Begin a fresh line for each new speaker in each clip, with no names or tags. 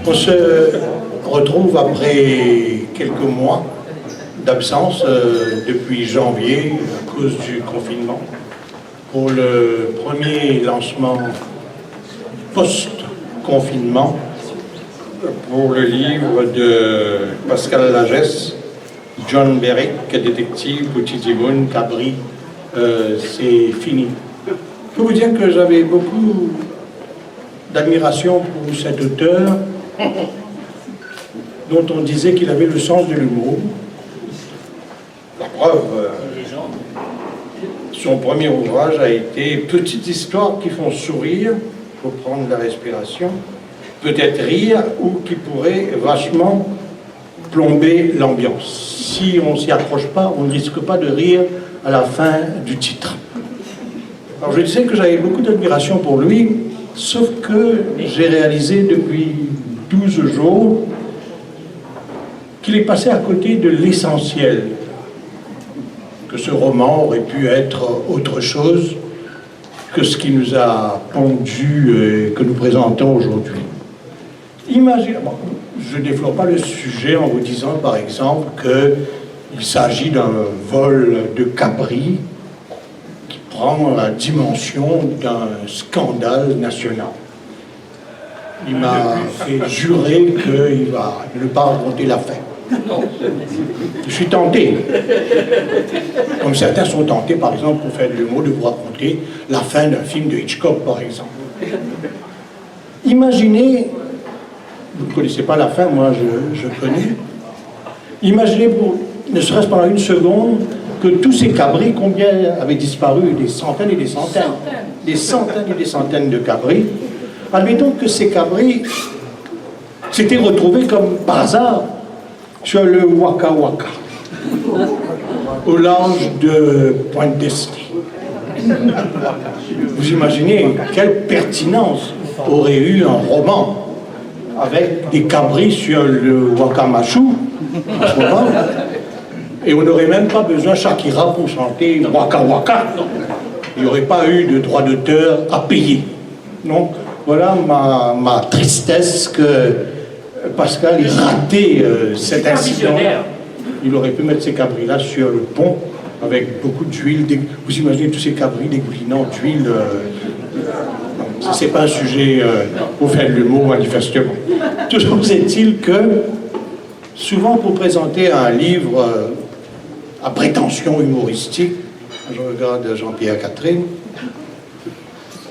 On se retrouve après quelques mois d'absence depuis janvier à cause du confinement pour le premier lancement post-confinement pour le livre de Pascal Lagesse, John Berwick, détective, Boutidimoun, Cabri, c'est fini. Je peux vous dire que j'avais beaucoup d'admiration pour cet auteur dont on disait qu'il avait le sens de l'humour. La preuve, son premier ouvrage a été Petites histoires qui font sourire, il faut prendre la respiration, peut-être rire, ou qui pourraient vachement plomber l'ambiance. Si on ne s'y accroche pas, on ne risque pas de rire à la fin du titre. Alors je disais que j'avais beaucoup d'admiration pour lui, sauf que j'ai réalisé depuis 12 jours qu'il est passé à côté de l'essentiel, que ce roman aurait pu être autre chose que ce qui nous a pondu et que nous présentons aujourd'hui. Imaginez, bon, je ne déflore pas le sujet en vous disant par exemple qu'il s'agit d'un vol de cabri qui prend la dimension d'un scandale national. Il m'a fait jurer qu'il ne va ne pas raconter l'affaire. Je suis tenté, comme certains sont tentés par exemple pour faire de l'humour, de vous raconter la fin d'un film de Hitchcock par exemple. Imaginez, vous ne connaissez pas la fin, moi je connais. Imaginez, ne serait-ce pendant une seconde, que tous ces cabris, combien avaient disparu? Des centaines et des centaines. Des centaines et des centaines de cabris. Admettons que ces cabris s'étaient retrouvés comme par hasard sur le Waka Waka, au large de Pointe-d'Esti. Vous imaginez quelle pertinence aurait eu un roman avec des cabris sur le Wakamashu, en ce moment, et on n'aurait même pas besoin de Shakira pour chanter Waka Waka. Il n'y aurait pas eu de droit d'auteur à payer. Donc voilà ma tristesse que Pascal ait raté cet incident. Il aurait pu mettre ces cabris-là sur le pont avec beaucoup d'huile. Vous imaginez tous ces cabris dégoulinants d'huile. Ce n'est pas un sujet pour faire de l'humour, manifestement. Toujours est-il que, souvent pour présenter un livre à prétention humoristique, je regarde Jean-Pierre Catherine,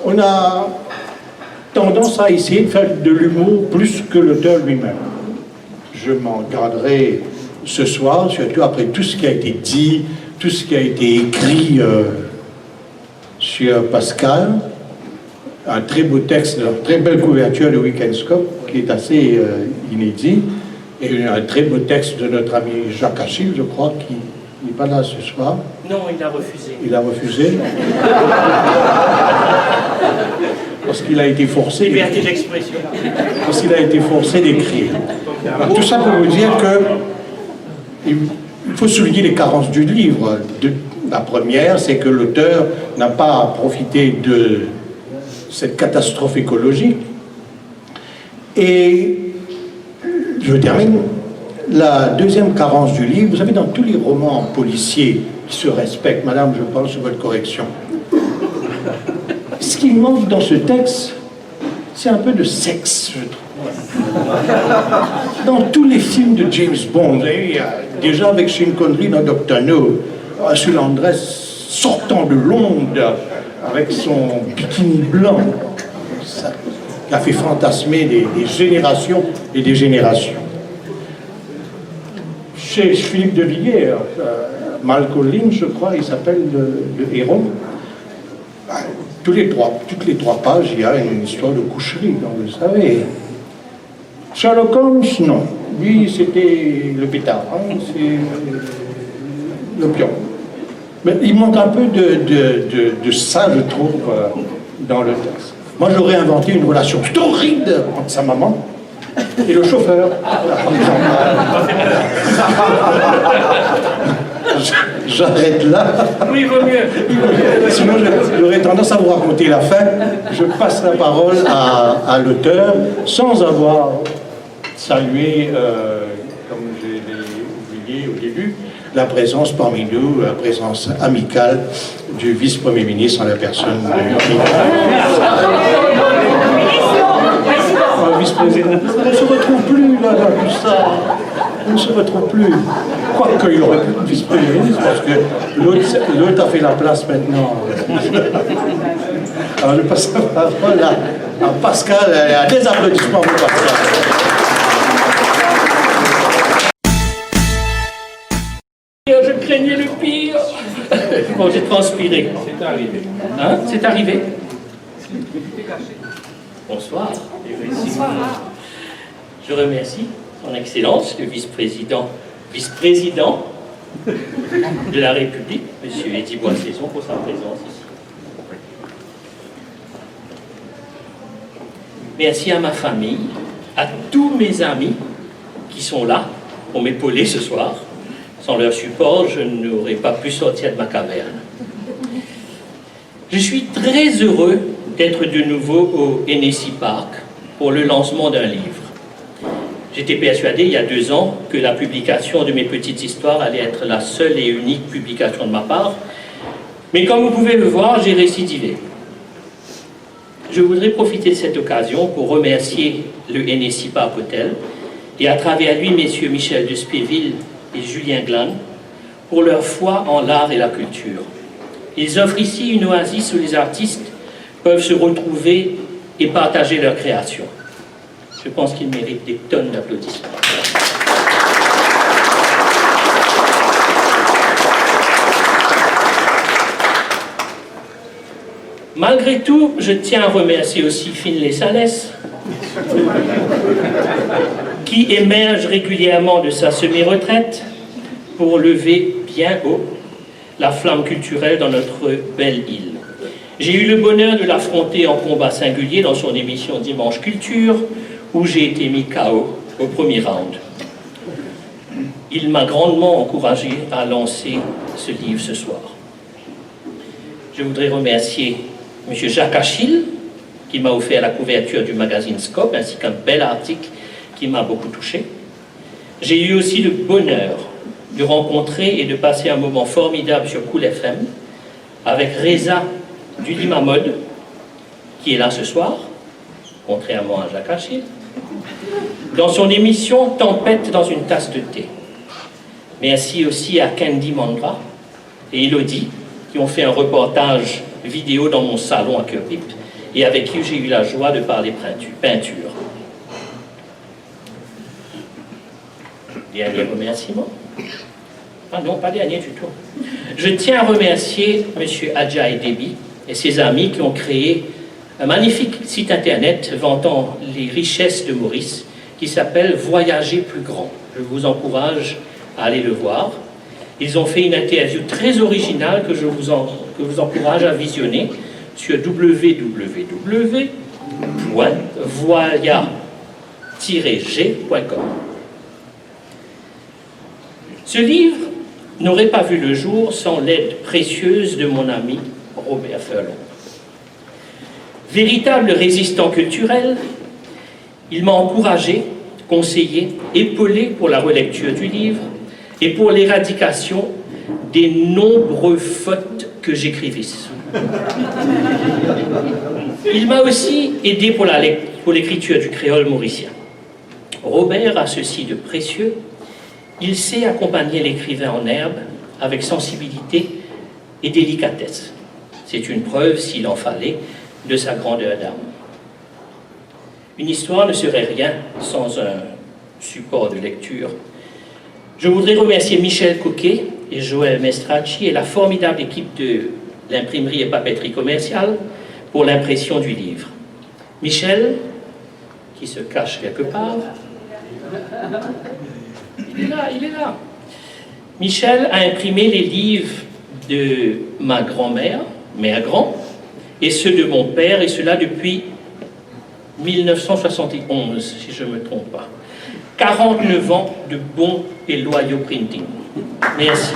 on a tendance à essayer de faire de l'humour plus que l'auteur lui-même. Je m'en garderai ce soir, surtout après tout ce qui a été dit, tout ce qui a été écrit sur Pascal. Un très beau texte, une très belle couverture de Weekend Scope, qui est assez inédit, et un très beau texte de notre ami Jacques Achille, je crois, qui n'est pas là ce soir.
Non, il a refusé.
Il a refusé. Parce qu'il a été forcé.
Liberté d'expression.
Parce qu'il a été forcé d'écrire. Tout ça pour vous dire que il faut souligner les carences du livre. La première, c'est que l'auteur n'a pas profité de cette catastrophe écologique. Et je termine. La deuxième carence du livre, vous savez, dans tous les romans policiers qui se respectent, madame, je pense sur votre correction, ce qui manque dans ce texte, c'est un peu de sexe, je trouve. Dans tous les films de James Bond, déjà avec Sean Connery dans Dr. No, Sue Landress sortant de l'onde avec son bikini blanc, ça a fait fantasmer des générations et des générations. Chez Philippe de Villiers, Malcolm Lynch, je crois, il s'appelle le héros. Toutes les trois pages, il y a une histoire de coucherie, donc vous savez. Sherlock Holmes, non. Lui, c'était le pétard, hein, c'est l'opium. Mais il manque un peu de ça, je trouve, dans le texte. Moi, j'aurais inventé une relation torride entre sa maman et le chauffeur. J'arrête là.
Oui, il vaut mieux.
Sinon, j'aurais tendance à vous raconter la fin. Je passe la parole à l'auteur sans avoir saluer, comme je l'ai oublié au début, la présence parmi nous, la présence amicale du vice-premier ministre en la personne de vice-président. On ne se retrouve plus là, tout ça. On ne se retrouve plus. Quoique il aurait pu être vice-premier ministre, parce que l'autre a fait la place maintenant. Alors je passe la parole à Pascal, à des applaudissements pour Pascal.
Je craignais le pire. Bon, j'ai transpiré. C'est arrivé. Hein? C'est arrivé. Bonsoir. Bonsoir. Je remercie Son Excellence, le vice-président de la République, M. Eddy Boissaison, pour sa présence ici. Merci à ma famille, à tous mes amis qui sont là pour m'épauler ce soir. Sans leur support, je n'aurais pas pu sortir de ma caverne. Je suis très heureux d'être de nouveau au Hennessy Park pour le lancement d'un livre. J'étais persuadé il y a 2 ans que la publication de mes petites histoires allait être la seule et unique publication de ma part, mais comme vous pouvez le voir, j'ai récidivé. Je voudrais profiter de cette occasion pour remercier le Hennessy Park Hotel et à travers lui, messieurs Michel de Spéville et Julien Glan, pour leur foi en l'art et la culture. Ils offrent ici une oasis où les artistes peuvent se retrouver et partager leur création. Je pense qu'ils méritent des tonnes d'applaudissements. Malgré tout, je tiens à remercier aussi Finlay Salès, qui émerge régulièrement de sa semi-retraite pour lever bien haut la flamme culturelle dans notre belle île. J'ai eu le bonheur de l'affronter en combat singulier dans son émission Dimanche Culture, où j'ai été mis KO au premier round. Il m'a grandement encouragé à lancer ce livre ce soir. Je voudrais remercier M. Jacques Achille, qui m'a offert la couverture du magazine Scope, ainsi qu'un bel article qui m'a beaucoup touché. J'ai eu aussi le bonheur de rencontrer et de passer un moment formidable sur Cool FM avec Reza du Lima Mode, qui est là ce soir, contrairement à Jacques Achille, dans son émission Tempête dans une tasse de thé. Merci aussi à Candy Mandra et Elodie, qui ont fait un reportage vidéo dans mon salon à Cœur-Pipe et avec qui j'ai eu la joie de parler peinture. Dernier remerciement. Ah non, pas dernier du tout. Je tiens à remercier M. Adjaï Déby et ses amis qui ont créé un magnifique site internet vantant les richesses de Maurice qui s'appelle Voyager plus grand. Je vous encourage à aller le voir. Ils ont fait une interview très originale que je vous encourage à visionner sur www.voya-g.com. Ce livre n'aurait pas vu le jour sans l'aide précieuse de mon ami Robert Furlong. Véritable résistant culturel, il m'a encouragé, conseillé, épaulé pour la relecture du livre et pour l'éradication des nombreuses fautes que j'écrivisse. Il m'a aussi aidé pour l'écriture du créole mauricien. Robert a ceci de précieux: il sait accompagner l'écrivain en herbe avec sensibilité et délicatesse. C'est une preuve, s'il en fallait, de sa grandeur d'âme. Une histoire ne serait rien sans un support de lecture. Je voudrais remercier Michel Coquet et Joël Mestracci et la formidable équipe de l'imprimerie et papeterie commerciale pour l'impression du livre. Michel, qui se cache quelque part, il est là. Michel a imprimé les livres de ma grand-mère, Mère Grand, et ceux de mon père, et cela depuis 1971, si je ne me trompe pas. 49 ans de bon et loyaux printing. Merci.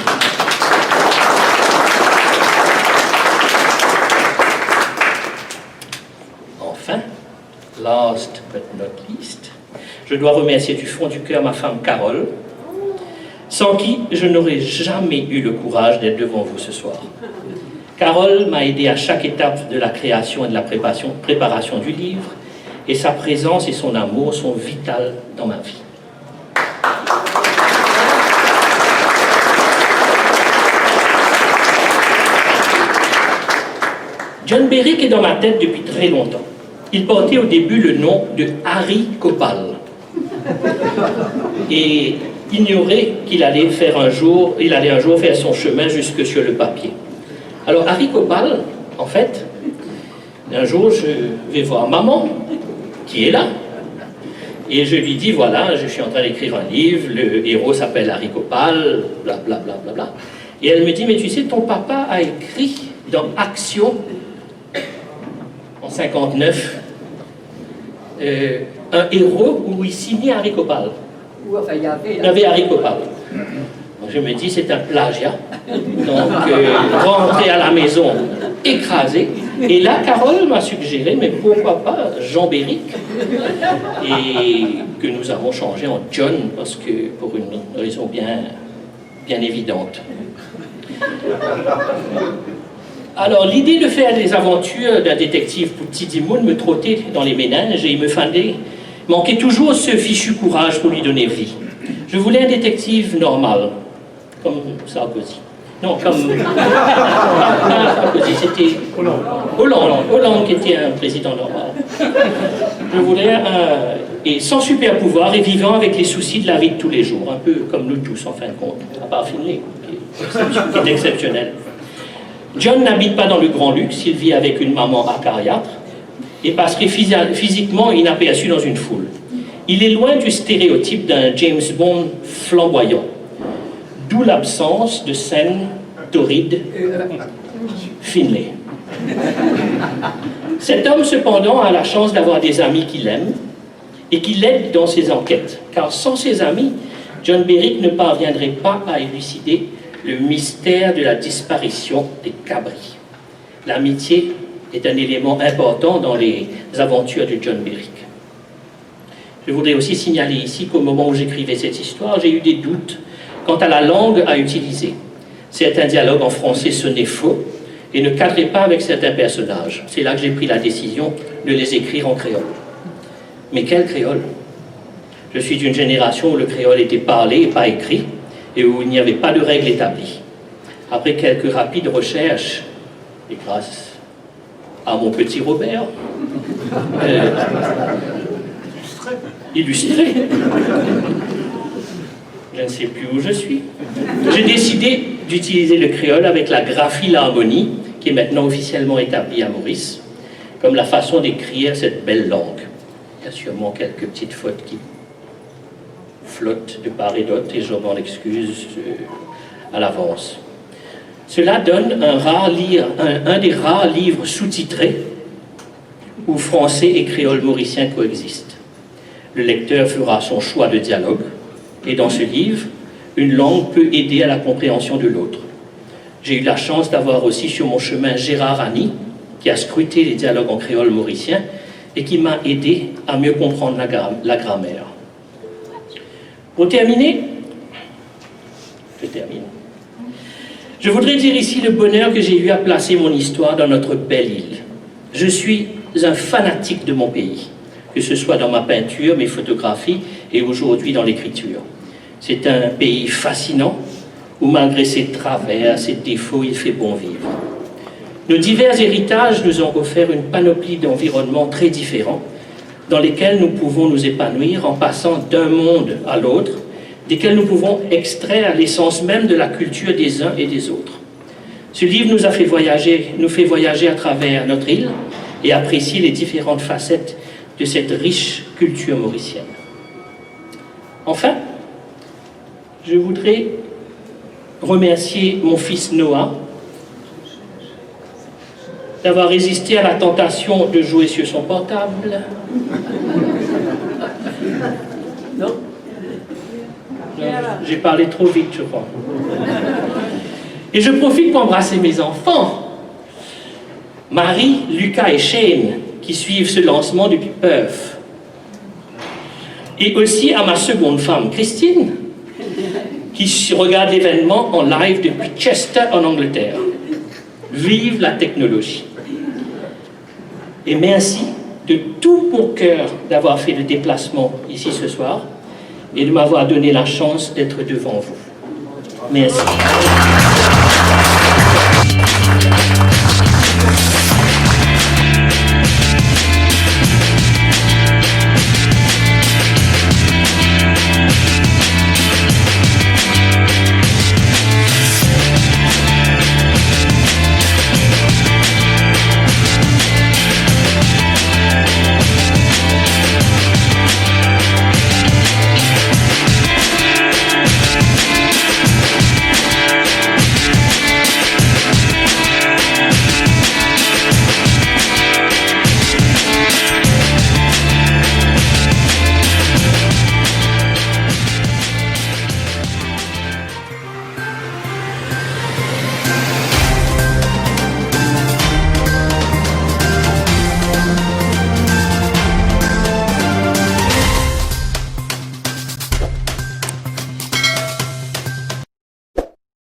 Enfin, last but not least, Je dois remercier du fond du cœur ma femme Carole, sans qui je n'aurais jamais eu le courage d'être devant vous ce soir. Carole m'a aidé à chaque étape de la création et de la préparation du livre, et sa présence et son amour sont vitales dans ma vie. John Berwick est dans ma tête depuis très longtemps. Il portait au début le nom de Harry Copal et ignorait qu'il allait un jour faire son chemin jusque sur le papier. Alors Harry Copal, en fait, un jour je vais voir maman, qui est là, et je lui dis, voilà, je suis en train d'écrire un livre, le héros s'appelle Harry Copal, blablabla. Bla, bla, bla. Et elle me dit, mais tu sais, ton papa a écrit dans Action, en 59, un héros où il signait Harry Copal.
Enfin, il y
avait Harry Copal. Donc je me dis, c'est un plagiat. Donc, rentrer à la maison, écrasé. Et là, Carole m'a suggéré, mais pourquoi pas Jean Berwick, et que nous avons changé en John, parce que pour une raison bien évidente. Alors, l'idée de faire des aventures d'un détective pour Tidy Moon me trottait dans les méninges, et il me manquait toujours ce fichu courage pour lui donner vie. Je voulais un détective normal, comme Sarkozy. Non, comme... Sarkozy, c'était... Hollande qui était un président normal. Je voulais et sans super pouvoir et vivant avec les soucis de la vie de tous les jours, un peu comme nous tous en fin de compte, à part Finlay, qui est exceptionnel. John n'habite pas dans le grand luxe, il vit avec une maman acariâtre et passerait physiquement inaperçu dans une foule. Il est loin du stéréotype d'un James Bond flamboyant, d'où l'absence de scènes torrides. Finlay. Cet homme, cependant, a la chance d'avoir des amis qui l'aiment et qui l'aident dans ses enquêtes, car sans ses amis, John Berwick ne parviendrait pas à élucider le mystère de la disparition des cabris. L'amitié est un élément important dans les aventures de John Berwick. Je voudrais aussi signaler ici qu'au moment où j'écrivais cette histoire, j'ai eu des doutes quant à la langue à utiliser. Certains dialogues en français sonnaient faux et ne cadraient pas avec certains personnages. C'est là que j'ai pris la décision de les écrire en créole. Mais quel créole? Je suis d'une génération où le créole était parlé et pas écrit, et où il n'y avait pas de règles établies. Après quelques rapides recherches, et grâce à mon petit Robert, illustré, je ne sais plus où je suis, j'ai décidé d'utiliser le créole avec la graphie l'harmonie, qui est maintenant officiellement établie à Maurice, comme la façon d'écrire cette belle langue. Il y a sûrement quelques petites fautes qui flottent de part et d'autre, et je m'en excuse à l'avance. Cela donne un des rares livres sous-titrés où français et créole mauricien coexistent. Le lecteur fera son choix de dialogue, et dans ce livre, une langue peut aider à la compréhension de l'autre. J'ai eu la chance d'avoir aussi sur mon chemin Gérard Annie, qui a scruté les dialogues en créole mauricien et qui m'a aidé à mieux comprendre la grammaire. Pour terminer, je voudrais dire ici le bonheur que j'ai eu à placer mon histoire dans notre belle île. Je suis un fanatique de mon pays, que ce soit dans ma peinture, mes photographies et aujourd'hui dans l'écriture. C'est un pays fascinant où malgré ses travers, ses défauts, il fait bon vivre. Nos divers héritages nous ont offert une panoplie d'environnements très différents dans lesquels nous pouvons nous épanouir en passant d'un monde à l'autre, desquels nous pouvons extraire l'essence même de la culture des uns et des autres. Ce livre nous fait voyager à travers notre île et apprécier les différentes facettes de cette riche culture mauricienne. Enfin, je voudrais remercier mon fils Noah d'avoir résisté à la tentation de jouer sur son portable. Non? J'ai parlé trop vite, je crois. Et je profite pour embrasser mes enfants, Marie, Lucas et Shane, qui suivent ce lancement depuis Perth. Et aussi à ma seconde femme, Christine, qui regarde l'événement en live depuis Chester, en Angleterre. Vive la technologie. Et merci de tout mon cœur d'avoir fait le déplacement ici ce soir et de m'avoir donné la chance d'être devant vous. Merci.